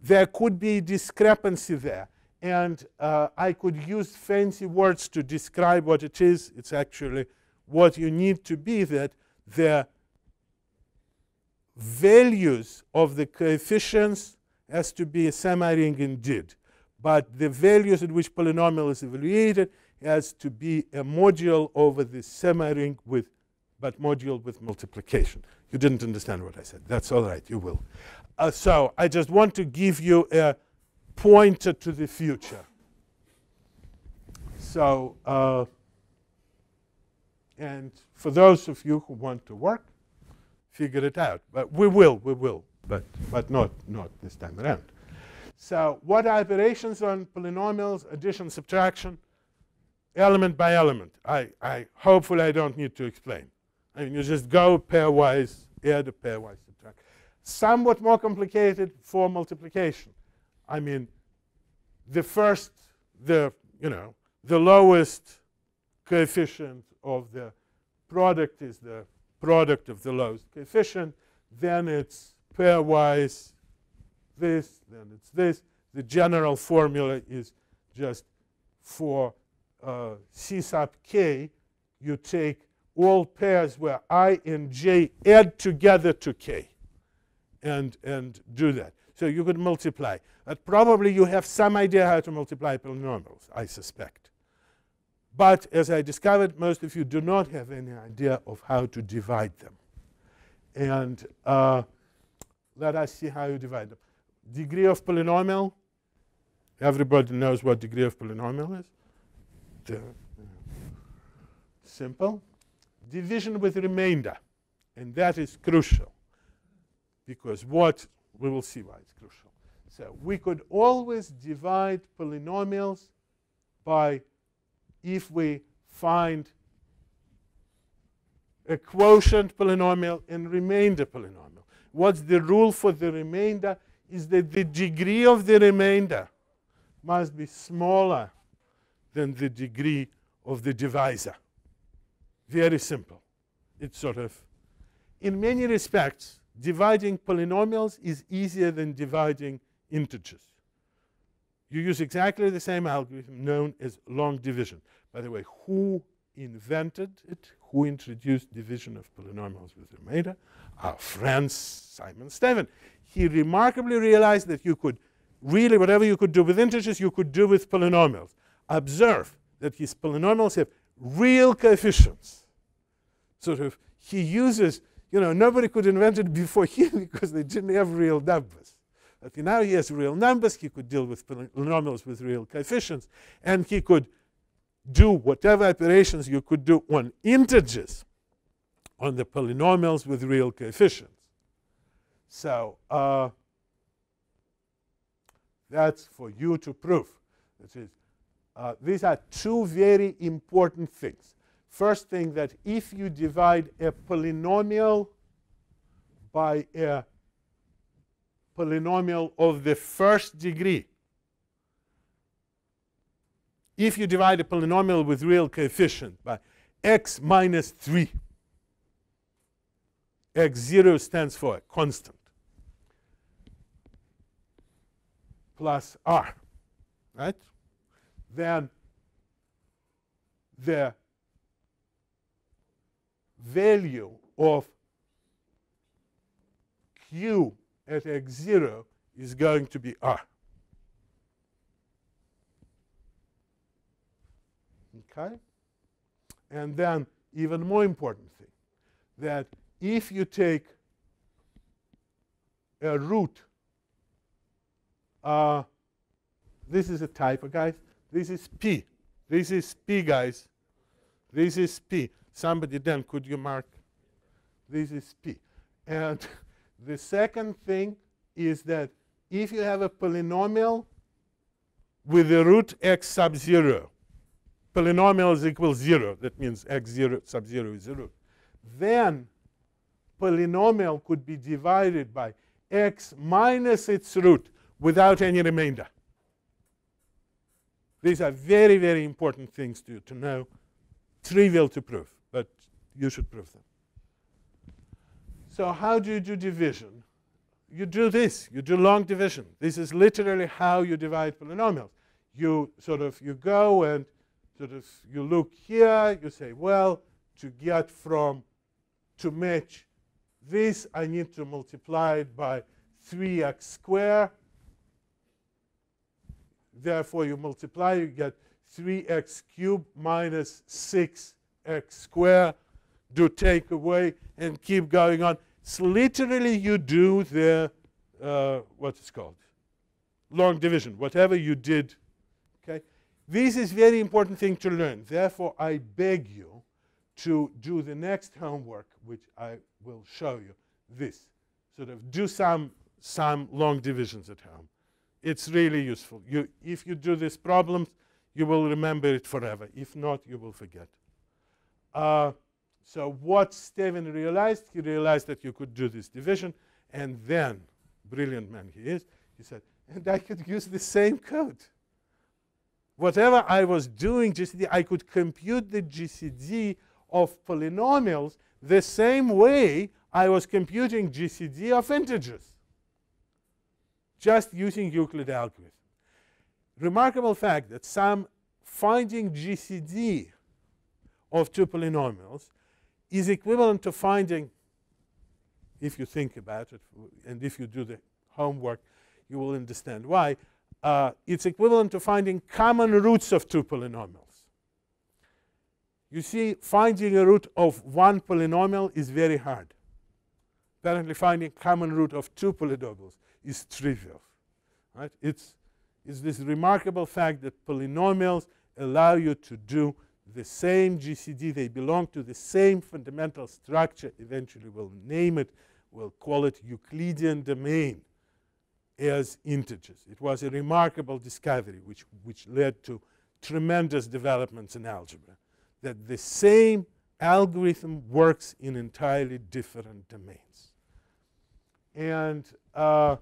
there could be discrepancy there. And I could use fancy words to describe what it is. It's actually what you need to be, that the values of the coefficients has to be a semi-ring indeed. But the values at which polynomial is evaluated has to be a module over the semi-ring but module with multiplication. You didn't understand what I said. That's all right. You will. So I just want to give you a pointer to the future. So, and for those of you who want to work, figure it out. But we will, but not this time around. So what are operations on polynomials? Addition, subtraction. element by element. Hopefully I don't need to explain. I mean, you just go pairwise, add a pairwise subtract. Somewhat more complicated for multiplication. I mean, the lowest coefficient of the product is the product of the lowest coefficient. Then it's pairwise this, then it's this. The general formula is just for C sub k, you take all pairs where I and j add together to k and do that. So you could multiply. But probably you have some idea how to multiply polynomials, I suspect. But as I discovered, most of you do not have any idea of how to divide them. And let us see how you divide them. Degree of polynomial. Everybody knows what degree of polynomial is. Simple. Division with remainder. And that is crucial. Because we will see why it's crucial. So we could always divide polynomials by, if we find a quotient polynomial and remainder polynomial. What's the rule for the remainder? Is that the degree of the remainder must be smaller than the degree of the divisor. Very simple. It's sort of, in many respects, dividing polynomials is easier than dividing integers. You use exactly the same algorithm known as long division. By the way, who invented it? Who introduced division of polynomials with remainder? Our friend Simon Steven. He remarkably realized that you could really, whatever you could do with integers, you could do with polynomials. Observe that his polynomials have real coefficients. Sort of, he uses, nobody could invent it before him because they didn't have real numbers. But now he has real numbers. He could deal with polynomials with real coefficients. And he could do whatever operations you could do on integers on the polynomials with real coefficients. So that's for you to prove. That is, these are two very important things. First thing, that if you divide a polynomial by a polynomial of the first degree, if you divide a polynomial with real coefficient by x minus 3, x0 stands for a constant, plus r, right? Then the value of q at x0 is going to be r. Okay? And then, even more important thing, that if you take a root, this is a typo, guys. This is p. This is p, guys. This is p. Somebody then, could you mark? This is p. And the second thing is that if you have a polynomial with the root x sub 0, polynomial is equal 0. That means x0 sub 0 is a root. Then polynomial could be divided by x minus its root without any remainder. These are very, very important things to know. Trivial to prove, but you should prove them. So how do you do division? You do this. You do long division. This is literally how you divide polynomials. You go and you look here. You say, well, to match this, I need to multiply it by 3x squared. Therefore, you multiply, you get 3x cubed minus 6x squared. Do take away and keep going on. So literally, you do the, what is called? Long division, whatever you did. Okay? This is very important thing to learn. Therefore, I beg you to do the next homework, which I will show you. This. Do some long divisions at home. It's really useful. If you do these problems, you will remember it forever. If not, you will forget. So what Steven realized, he realized that you could do this division, and then, brilliant man he is, he said, and I could use the same code. Whatever I was doing GCD, I could compute the GCD of polynomials the same way I was computing GCD of integers, just using Euclid algorithm. Remarkable fact that finding GCD of two polynomials is equivalent to finding, if you think about it, and if you do the homework, you will understand why. It's equivalent to finding common roots of two polynomials. You see, finding a root of one polynomial is very hard. Apparently, finding common root of two polynomials is trivial. Right? It's this remarkable fact that polynomials allow you to do the same GCD. They belong to the same fundamental structure. Eventually, we'll name it. We'll call it Euclidean domain as integers. It was a remarkable discovery which led to tremendous developments in algebra, that the same algorithm works in entirely different domains. And how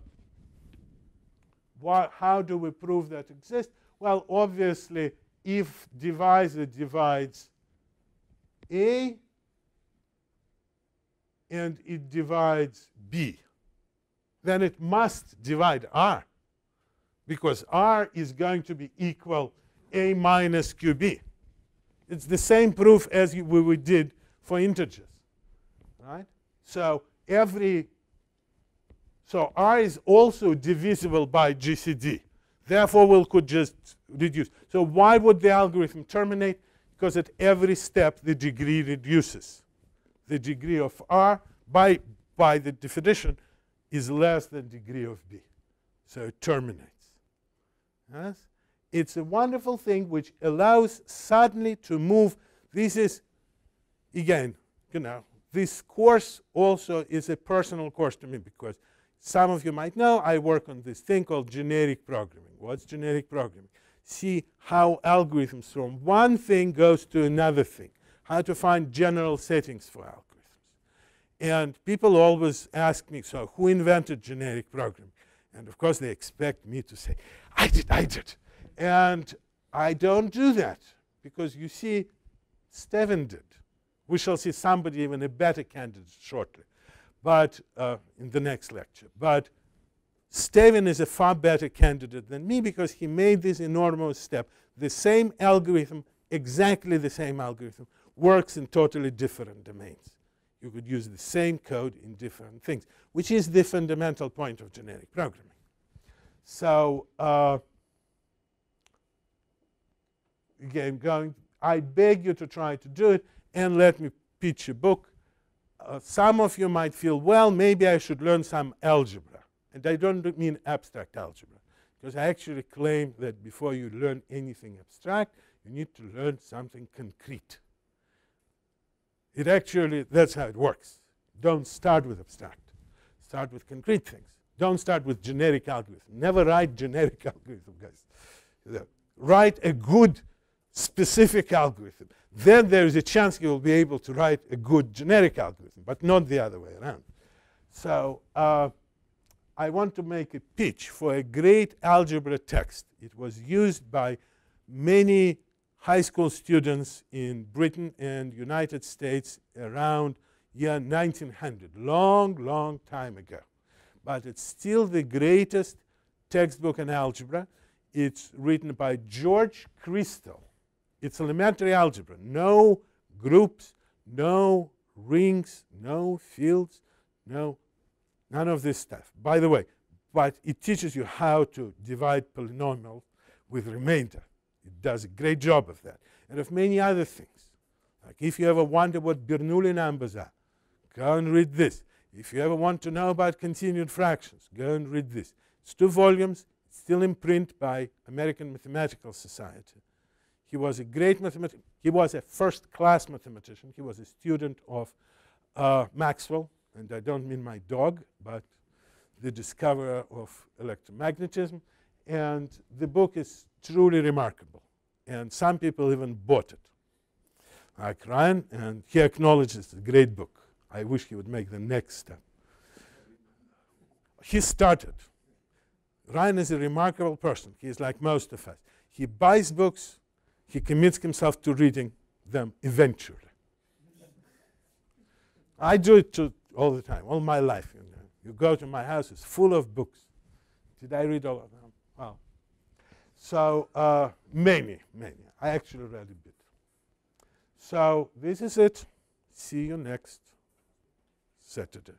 do we prove that exists? Well, obviously, if divisor divides A and it divides B, then it must divide R, because R is going to be equal A minus QB. It's the same proof as we did for integers, right? So R is also divisible by GCD. Therefore, we could just reduce. So why would the algorithm terminate? Because at every step, the degree reduces. The degree of R, by the definition, is less than degree of B. So it terminates. Yes? It's a wonderful thing which allows suddenly to move. This is, again, this course also is a personal course to me, because some of you might know I work on this thing called generic programming. What's generic programming? See how algorithms from one thing goes to another thing, how to find general settings for algorithms. And people always ask me, so who invented generic programming? And of course, they expect me to say, I did. And I don't do that, because you see, Steven did. We shall see somebody, even a better candidate shortly, but in the next lecture. But Steven is a far better candidate than me, because he made this enormous step. The same algorithm, exactly the same algorithm, works in totally different domains. You could use the same code in different things, which is the fundamental point of generic programming. So again, I beg you to try to do it, and let me pitch a book. Some of you might feel, well, maybe I should learn some algebra. And I don't mean abstract algebra, because I actually claim that before you learn anything abstract, you need to learn something concrete. It actually, that's how it works. Don't start with abstract. Start with concrete things. Don't start with generic algorithm. Never write generic algorithm, guys. Write a good specific algorithm. Then there is a chance you will be able to write a good generic algorithm, but not the other way around. So I want to make a pitch for a great algebra text. It was used by many high school students in Britain and United States around year 1900, long time ago. But it's still the greatest textbook in algebra. It's written by George Crystal. It's elementary algebra. No groups, no rings, no fields, none of this stuff. By the way, but it teaches you how to divide polynomials with remainder. It does a great job of that. And of many other things. Like if you ever wonder what Bernoulli numbers are, go and read this. If you ever want to know about continued fractions, go and read this. It's 2 volumes. It's still in print by American Mathematical Society. He was a great mathematician. He was a first-class mathematician. He was a student of Maxwell. And I don't mean my dog, but the discoverer of electromagnetism. And the book is truly remarkable. and some people even bought it. Like Ryan, and he acknowledges it's a great book. I wish he would make the next step. He started. Ryan is a remarkable person. He is like most of us. He buys books. He commits himself to reading them eventually. I do it all the time, all my life. You know. You go to my house, it's full of books. Did I read all of them? Well, so many. I actually read a bit. So this is it. See you next Saturday.